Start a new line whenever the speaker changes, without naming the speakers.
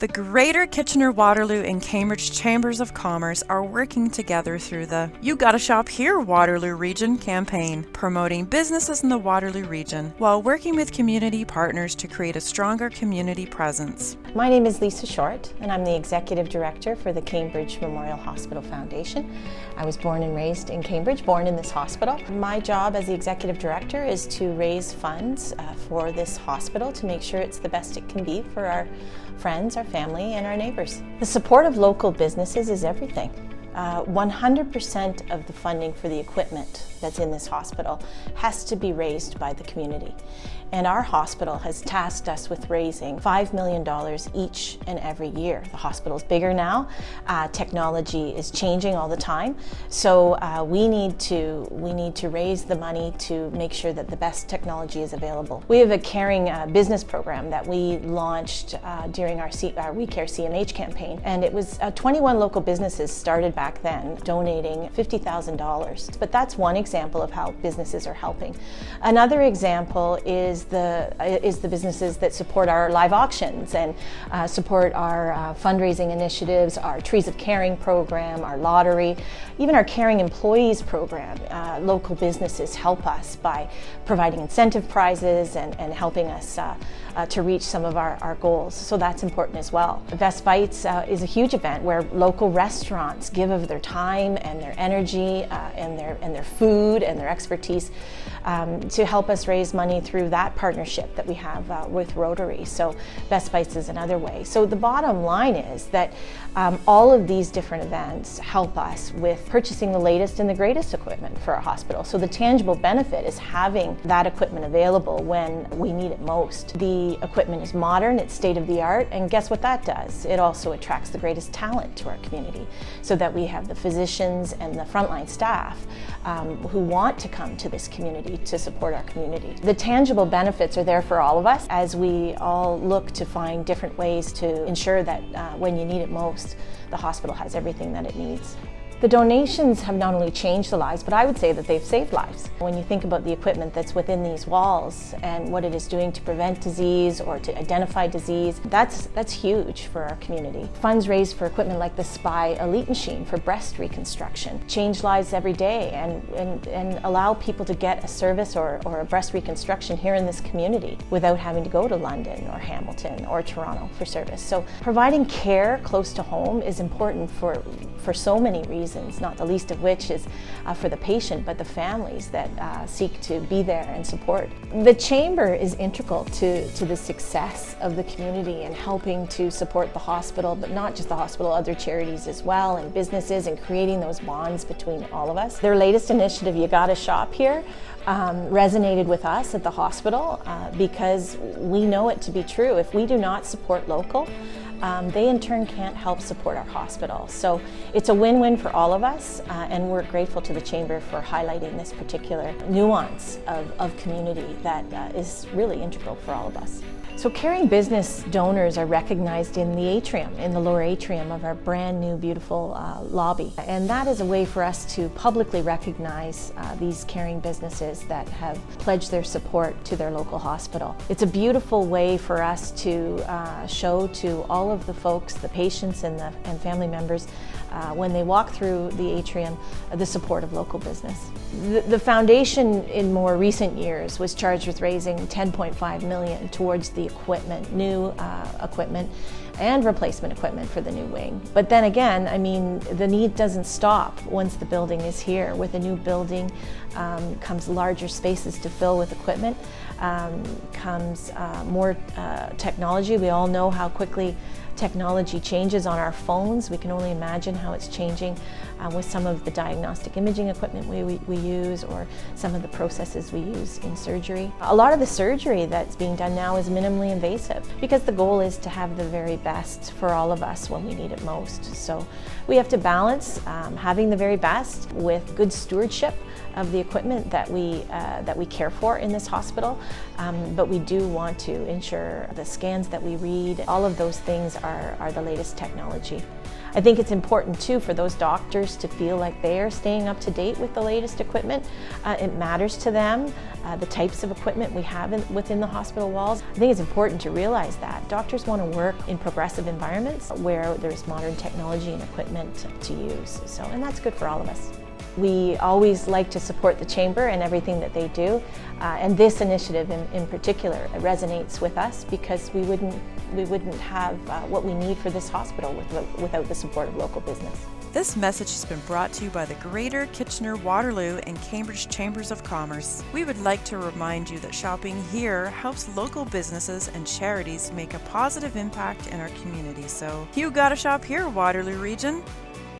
The Greater Kitchener-Waterloo and Cambridge Chambers of Commerce are working together through the You Gotta Shop Here Waterloo Region campaign, promoting businesses in the Waterloo region while working with community partners to create a stronger community presence.
My name is Lisa Short, and I'm the Executive Director for the Cambridge Memorial Hospital Foundation. I was born and raised in Cambridge, born in this hospital. My job as the Executive Director is to raise funds for this hospital to make sure it's the best it can be for our friends, our family, and our neighbors. The support of local businesses is everything. 100% of the funding for the equipment that's in this hospital has to be raised by the community. And our hospital has tasked us with raising $5 million each and every year. The hospital's bigger now. Technology is changing all the time. So we need to raise the money to make sure that the best technology is available. We have a caring business program that we launched during our We Care CMH campaign. And it was 21 local businesses started back then donating $50,000. But that's one example of how businesses are helping. Another example is the businesses that support our live auctions and support our fundraising initiatives, our Trees of Caring program, our lottery, even our Caring Employees program. Local businesses help us by providing incentive prizes and helping us to reach some of our goals. So that's important as well. Best Bites is a huge event where local restaurants give of their time and their energy and their food and their expertise to help us raise money through that partnership that we have with Rotary. So Best Bites is another way. So the bottom line is that all of these different events help us with purchasing the latest and the greatest equipment for our hospital. So the tangible benefit is having that equipment available when we need it most. The equipment is modern, it's state-of-the-art, and guess what that does? It also attracts the greatest talent to our community so that we have the physicians and the frontline staff who want to come to this community to support our community. The tangible benefits are there for all of us as we all look to find different ways to ensure that when you need it most, the hospital has everything that it needs. The donations have not only changed the lives, but I would say that they've saved lives. When you think about the equipment that's within these walls and what it is doing to prevent disease or to identify disease, that's huge for our community. Funds raised for equipment like the SPY Elite machine for breast reconstruction change lives every day and allow people to get a service or a breast reconstruction here in this community without having to go to London or Hamilton or Toronto for service. So providing care close to home is important for so many reasons, not the least of which is for the patient, but the families that seek to be there and support. The Chamber is integral to the success of the community and helping to support the hospital, but not just the hospital, other charities as well, and businesses, and creating those bonds between all of us. Their latest initiative, You Gotta Shop Here, resonated with us at the hospital because we know it to be true. If we do not support local, they in turn can't help support our hospital. So it's a win-win for all of us, and we're grateful to the Chamber for highlighting this particular nuance of community that is really integral for all of us. So caring business donors are recognized in the Atrium, in the lower atrium of our brand new beautiful lobby. And that is a way for us to publicly recognize these caring businesses that have pledged their support to their local hospital. It's a beautiful way for us to show to all of the folks, the patients and family members, when they walk through the atrium, the support of local business. The foundation in more recent years was charged with raising $10.5 million towards the equipment, new equipment and replacement equipment for the new wing. But then again, I mean, the need doesn't stop once the building is here. With a new building comes larger spaces to fill with equipment, comes more technology. We all know how quickly technology changes on our phones. We can only imagine how it's changing with some of the diagnostic imaging equipment we use, or some of the processes we use in surgery. A lot of the surgery that's being done now is minimally invasive because the goal is to have the very best for all of us when we need it most. So we have to balance having the very best with good stewardship of the equipment that we care for in this hospital, but we do want to ensure the scans that we read, all of those things are the latest technology. I think it's important too for those doctors to feel like they are staying up to date with the latest equipment. It matters to them, the types of equipment we have within the hospital walls. I think it's important to realize that doctors want to work in progressive environments where there's modern technology and equipment to use. And that's good for all of us. We always like to support the Chamber and everything that they do, and this initiative in particular resonates with us because we wouldn't have what we need for this hospital without the support of local business.
This message has been brought to you by the Greater Kitchener, Waterloo, and Cambridge Chambers of Commerce. We would like to remind you that shopping here helps local businesses and charities make a positive impact in our community. So, you gotta shop here, Waterloo Region.